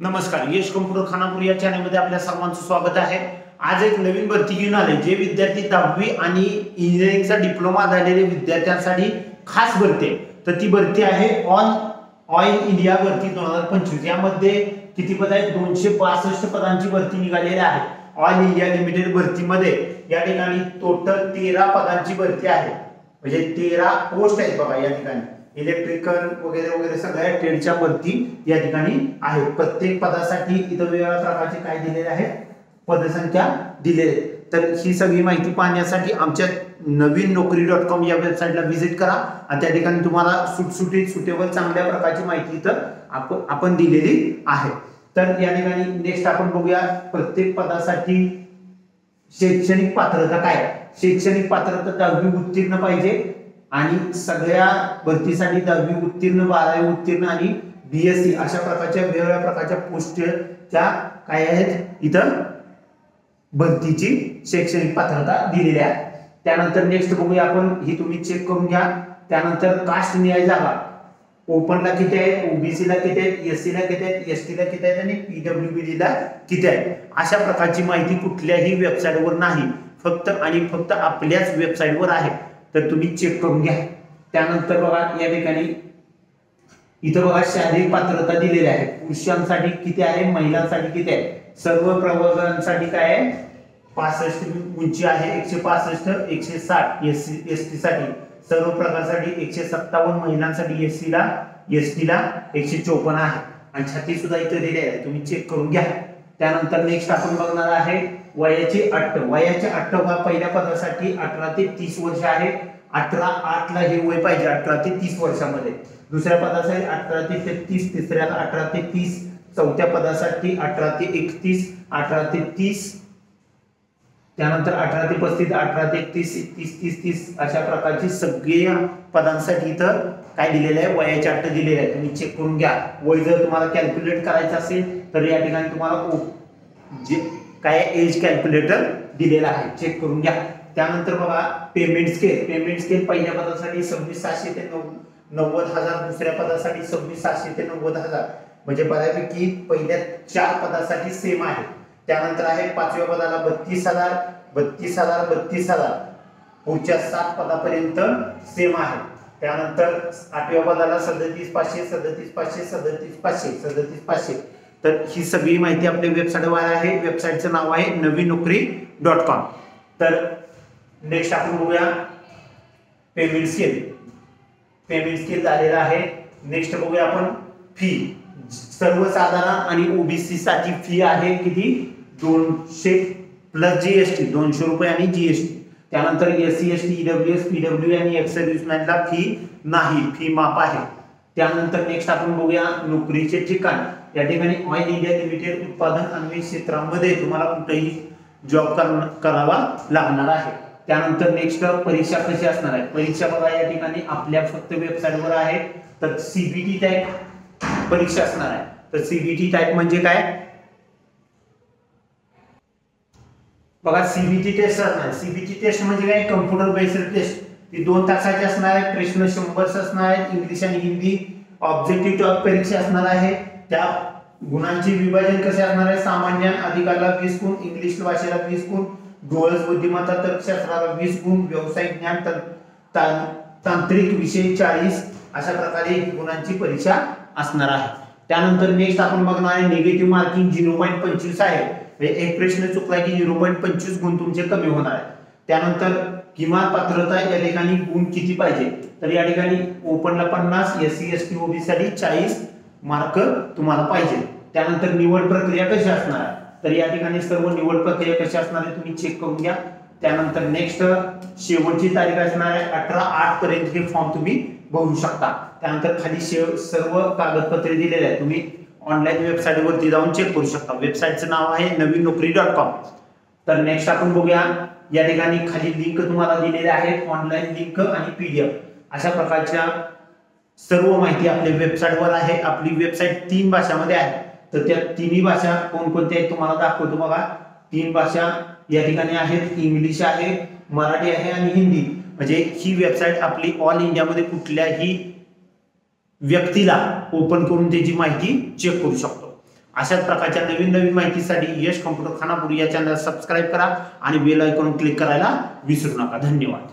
नमस्कार, यश कम्प्युटर खानापूर या चॅनलमध्ये आपल्या सर्वांचं स्वागत आहे। आज एक नवीन भरती घेऊन आले जे विद्यार्थी 10वी आणि इंजिनिअरिंगचा डिप्लोमा झालेले विद्यार्थ्यांसाठी खास भरती आहे। तर ती भरती आहे ऑल इंडिया भरती 2025। यामध्ये किती पद आहेत? 262 पदांची भरती निघालेली आहे। ऑल इंडिया लिमिटेड भरतीमध्ये या ठिकाणी टोटल 13 पदांची भरती आहे, म्हणजे 13 पोस्ट आहेत बघा। या ठिकाणी इलेक्ट्रिकल वगैरे वगैरे सगळ्या ट्रेडच्या भरती या ठिकाणी आहेत। प्रत्येक पदासाठी इतर वेगवेगळ्या प्रकारचे काय दिलेले आहे, पदसंख्या दिलेली आहे। तर ही सगळी माहिती पाहण्यासाठी आमच्या नवीननोकरी.com या वेबसाईटला व्हिजिट करा आणि त्या ठिकाणी तुम्हाला सुटसुटीत सुटेबल चांगल्या प्रकारची माहिती इथं आपण दिलेली आहे। तर या ठिकाणी नेक्स्ट आपण बघूया प्रत्येक पदासाठी शैक्षणिक पात्रता काय। शैक्षणिक पात्रता 10वी उत्तीर्ण पाहिजे आणि सगळ्या भरतीसाठी 10वी उत्तीर्ण, 12वी उत्तीर्ण आणि बीएससी अशा प्रकारच्या वेगवेगळ्या प्रकारच्या पोस्टच्या काय आहेत इथं भरतीची शैक्षणिक पात्रता दिलेली आहे। त्यानंतर नेक्स्ट बघूया आपण, ही तुम्ही चेक करून घ्या। त्यानंतर कास्ट न्याय जागा ओपनला किती आहेत, ओबीसी ला किती आहेत, एससी ला किती आहेत, एसटी ला किती आहेत आणि पीडब्ल्यूडी ला किती आहेत। अशा प्रकारची माहिती कुठल्याही वेबसाईटवर नाही, फक्त आणि फक्त आपल्याच वेबसाईटवर आहे। तर तुम्ही चेक करून घ्या। त्यानंतर बघा या ठिकाणी इथं बघा शारीरिक पात्रता दिलेली आहे। पुरुषांसाठी किती आहे, महिलांसाठी किती आहे। सर्व प्रवर्गांसाठी काय आहे, 65 उंची आहे, 165, 160 एसटी साठी, सर्व प्रकारसाठी 157, महिलांसाठी एसटी ला 154 आहे आणि छाती सुद्धा इथे दिली आहे, तुम्ही चेक करून घ्या। त्यानंतर नेक्स्ट आपण बघणार आहे वयाची अट। वयाची अट बघा, पहिल्या पदासाठी 18 ते 30 वर्ष आहे। 18 ला हे वय पाहिजे, 18 ते 30 वर्षामध्ये। दुसऱ्या पदासाठी 18 ते 33, तिसऱ्याला 18 ते 30, चौथ्या पदासाठी 18 ते 31, 18 ते 30, त्यानंतर 18 ते 35, 18 ते 31, 30, 30 अशा प्रकारची सगळ्या पदांसाठी इथं काय दिलेलं आहे, वयाची अट दिलेली आहे। तुम्ही चेक करून घ्या। वय जर तुम्हाला कॅल्क्युलेट करायचं असेल तर या ठिकाणी तुम्हाला जे काय एज कॅल्क्युलेटर दिलेला आहे, चेक करून घ्या। त्यानंतर बघा पेमेंट स्केल पहिल्या पदासाठी 26,700 ते 90,000, दुसऱ्या पदासाठी 26,700 ते 90,000, म्हणजे बऱ्यापैकी पहिल्या 4 पदासाठी सेम आहे। त्यानंतर आहे 5व्या पदाला 32,000, 32,000, 32,000, पुढच्या 7 पदापर्यंत सेम आहे। त्यानंतर 8व्या पदाला 37,500, 37,500, 37,500, 37,500। तर ही सगळी माहिती आपल्या वेबसाईटवर आहे। वेबसाईटचं नाव आहे नवीननोकरी.com। तर नेक्स्ट आपण बघूया पेमेंट स्केल झालेला आहे। नेक्स्ट बघूया आपण फी। सर्वसाधारण आणि ओबीसी साठी फी आहे किती, 200 प्लस जीएसटी, 200 रुपये आणि जीएसटी। त्यानंतर एससी एसटी ईडब्ल्यूएस पीडब्ल्यू आणि एक्स सर्व्हिसमॅनला फी नाही, फी माफ आहे। त्यानंतर नेक्स्ट आपण बघूया नोकरीचे ठिकाण। या ठिकाणी ऑल इंडिया लिमिटेड उत्पादन अन्वेषण क्षेत्रामध्ये तुम्हाला कुठेही जॉब करावा लागणार आहे। त्यानंतर नेक्स्ट परीक्षा कशी असणार आहे। परीक्षा बघा या ठिकाणी आपल्या फक्त वेबसाईटवर आहे। तर सीबीटी टाइप परीक्षा असणार आहे। तर सीबीटी टाइप म्हणजे काय बघा, सीबीटी टेस्ट असणार। सीबीटी टेस्ट म्हणजे काय, कम्प्युटर बेस्ड टेस्ट। ती 2 तासाची असणार आहे। प्रश्न 100 असणार आहेत, इंग्लिश आणि हिंदी। ऑब्जेक्टिव्ह टाइप परीक्षा असणार आहे। त्या गुणांचे विभाजन कसे असणार आहे, सामान्य अधिकाराला 20 गुण, इंग्लिश भाषेला 20 गुण, डोळस बुद्धिमत्ता तर्कशास्त्राला 20 गुण, व्यावसायिक ज्ञान तांत्रिक विषय 40 अशा प्रकारे गुणांची परीक्षा असणार आहे। त्यानंतर नेक्स्ट आपण बघणार आहे निगेटिव्ह मार्किंग 0.25 आहे, म्हणजे एक प्रश्न चुकला की 0.25 गुण तुमचे कमी होणार आहे। त्यानंतर किमान पात्रता या ठिकाणी गुण किती पाहिजे, तर या ठिकाणी ओपनला 50, एससी एसटी ओबीसी साठी 40 मार्क तुम्हाला पाहिजे। त्यानंतर निवड प्रक्रिया कशी असणार आहे, तर या ठिकाणी सर्व निवड प्रक्रिया कशी असणार आहे तुम्ही चेक करून घ्या। त्यानंतर नेक्स्ट शेवटची तारीख असणार आहे 18/8 पर्यंत हे फॉर्म तुम्ही भरू शकता। त्यानंतर खाली सर्व कागदपत्रे दिलेले आहेत, तुम्ही ऑनलाईन वेबसाईट वरती जाऊन चेक करू शकता। वेबसाईटचं नाव आहे नवीननोकरी.com। तर नेक्स्ट आपण बघूया या ठिकाणी खाली लिंक तुम्हाला दिलेले आहेत, ऑनलाईन लिंक आणि पीडीएफ अशा प्रकारच्या सर्व माहिती आपल्या वेबसाईटवर आहे। आपली वेबसाईट 3 भाषांमध्ये आहे। तर त्या तिन्ही भाषा कोणकोणत्या आहेत तुम्हाला दाखवतो बघा। 3 भाषा या ठिकाणी आहेत, इंग्लिश आहे, मराठी आहे आणि हिंदी। म्हणजे ही वेबसाईट आपली ऑल इंडियामध्ये कुठल्याही व्यक्तीला ओपन करून त्याची माहिती चेक करू शकतो। अशाच प्रकारच्या नवीन नवीन माहितीसाठी यश कॉम्प्युटर खानापूर या चॅनलला सबस्क्राईब करा आणि बेल आयकॉन क्लिक करायला विसरू नका. धन्यवाद.